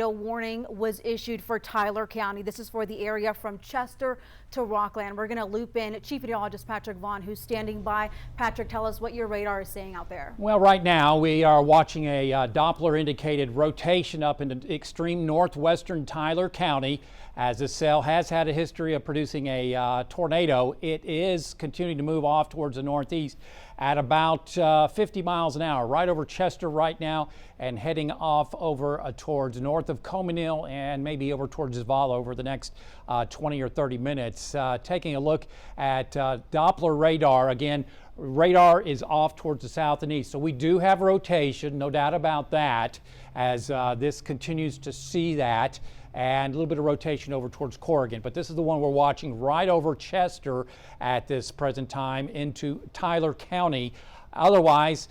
A warning was issued for Tyler County. This is for the area from Chester to Rockland. We're going to loop in Chief Meteorologist Patrick Vaughn, who's standing by. Patrick, tell us what your radar is saying out there. Well, right now we are watching a Doppler indicated rotation up into extreme northwestern Tyler County. As this cell has had a history of producing a tornado, it is continuing to move off towards the northeast at about 50 miles an hour, right over Chester right now, and heading off over towards north of Cominil and maybe over towards Zavala over the next 20 or 30 minutes. Taking a look at Doppler radar, again, radar is off towards the south and east. So we do have rotation, no doubt about that, as this continues to see that, and a little bit of rotation over towards Corrigan. But this is the one we're watching right over Chester at this present time into Tyler County. Otherwise,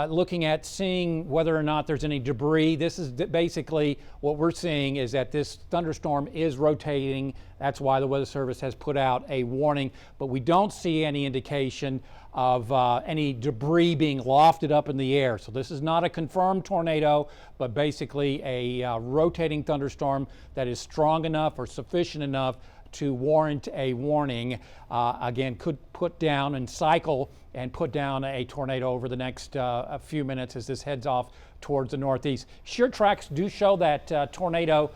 looking at seeing whether or not there's any debris. This is basically what we're seeing is that this thunderstorm is rotating. That's why the Weather Service has put out a warning, but we don't see any indication of any debris being lofted up in the air. So this is not a confirmed tornado, but basically a rotating thunderstorm that is strong enough or sufficient enough to warrant a warning. Again, could put down and cycle and put down a tornado over the next a few minutes as this heads off towards the northeast. Shear tracks do show that tornado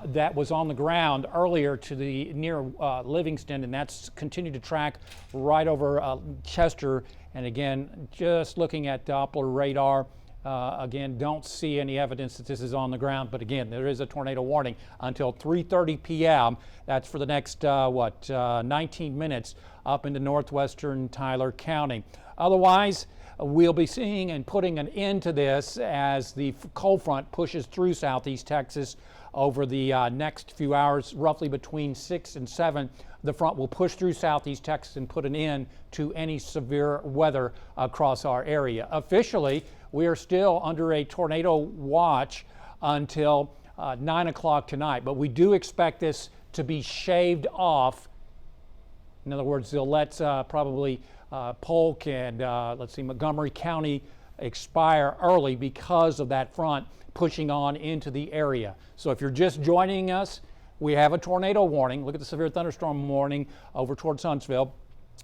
that was on the ground earlier to the near Livingston, and that's continued to track right over Chester. And again, just looking at Doppler radar, again, don't see any evidence that this is on the ground, but again, there is a tornado warning until 3:30 p.m. That's for the next 19 minutes up into northwestern Tyler County. Otherwise, we'll be seeing and putting an end to this as the cold front pushes through southeast Texas over the next few hours, roughly between 6 and 7. The front will push through southeast Texas and put an end to any severe weather across our area. Officially, we are still under a tornado watch until 9 o'clock tonight, but we do expect this to be shaved off. In other words, they'll let probably Polk and let's see, Montgomery County expire early because of that front pushing on into the area. So if you're just joining us, we have a tornado warning. Look at the severe thunderstorm warning over towards Huntsville,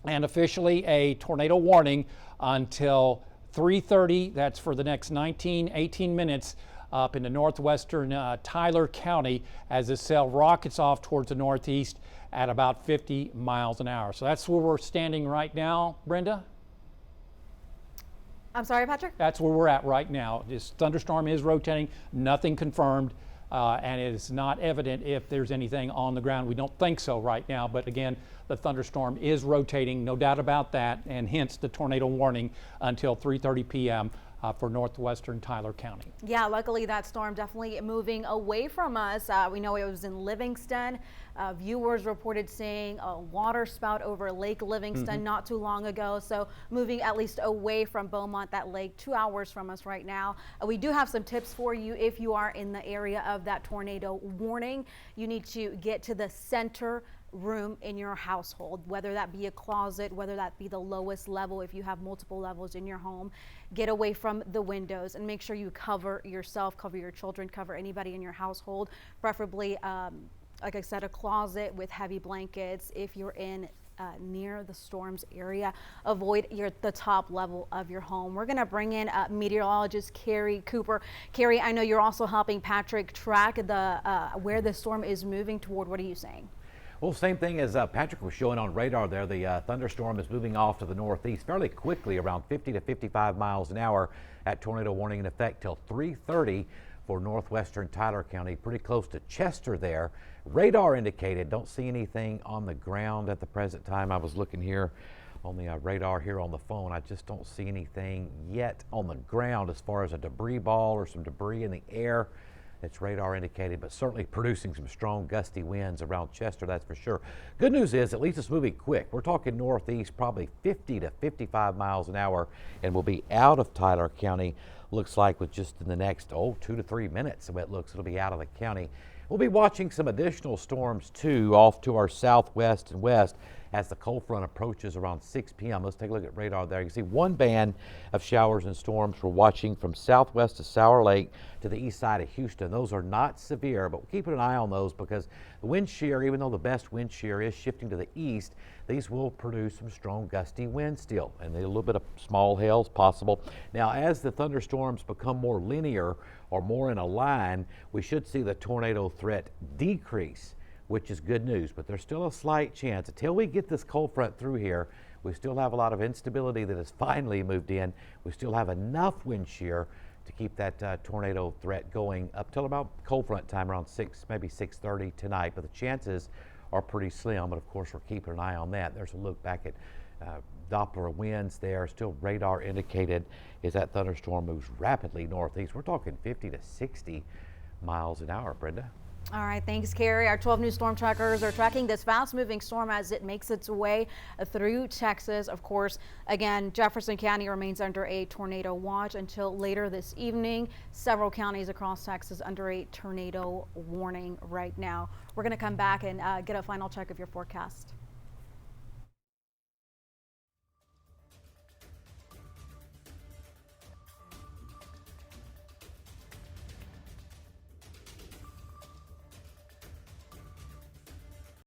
and officially a tornado warning until 3:30. That's for the next 18 minutes up into northwestern Tyler County as this cell rockets off towards the northeast at about 50 miles an hour. So that's where we're standing right now, Brenda. I'm sorry, Patrick? That's where we're at right now. This thunderstorm is rotating, nothing confirmed, and it is not evident if there's anything on the ground. We don't think so right now, but again, the thunderstorm is rotating, no doubt about that, and hence the tornado warning until 3:30 p.m. For northwestern Tyler County. Yeah, luckily that storm definitely moving away from us. We know it was in Livingston. Viewers reported seeing a water spout over Lake Livingston not too long ago. So moving at least away from Beaumont, that lake, 2 hours from us right now. We do have some tips for you if you are in the area of that tornado warning. You need to get to the center room in your household, whether that be a closet, whether that be the lowest level if you have multiple levels in your home. Get away from the windows and make sure you cover yourself, cover your children, cover anybody in your household, preferably like I said, a closet with heavy blankets. If you're in near the storm's area, avoid the top level of your home. We're going to bring in meteorologist Carrie Cooper. Carrie, I know you're also helping Patrick track the where the storm is moving toward. What are you saying? Well, same thing as Patrick was showing on radar there. The thunderstorm is moving off to the northeast fairly quickly, around 50 to 55 miles an hour. That tornado warning in effect till 3:30 for northwestern Tyler County, pretty close to Chester there. Radar indicated, don't see anything on the ground at the present time. I was looking here on the radar here on the phone. I just don't see anything yet on the ground as far as a debris ball or some debris in the air. It's radar indicated, but certainly producing some strong gusty winds around Chester, that's for sure. Good news is at least it's moving quick. We're talking northeast, probably 50 to 55 miles an hour, and we'll be out of Tyler County, looks like, with just in the next 2 to 3 minutes. The way it looks, it'll be out of the county. We'll be watching some additional storms too off to our southwest and west as the cold front approaches around 6 p.m. Let's take a look at radar there. You can see one band of showers and storms we're watching from southwest to Sour Lake to the east side of Houston. Those are not severe, but we're keeping an eye on those because the wind shear, even though the best wind shear is shifting to the east, these will produce some strong gusty winds still, and a little bit of small hails possible. Now, as the thunderstorms become more linear or more in a line, we should see the tornado threat decrease, which is good news, but there's still a slight chance. Until we get this cold front through here, we still have a lot of instability that has finally moved in. We still have enough wind shear to keep that tornado threat going up till about cold front time around 6, maybe 6:30 tonight, but the chances are pretty slim. But of course, we're keeping an eye on that. There's a look back at Doppler winds there, still radar indicated as that thunderstorm moves rapidly northeast. We're talking 50 to 60 miles an hour, Brenda. All right, thanks, Carrie. Our 12 News storm trackers are tracking this fast-moving storm as it makes its way through Texas. Of course, again, Jefferson County remains under a tornado watch until later this evening. Several counties across Texas under a tornado warning right now. We're going to come back and get a final check of your forecast.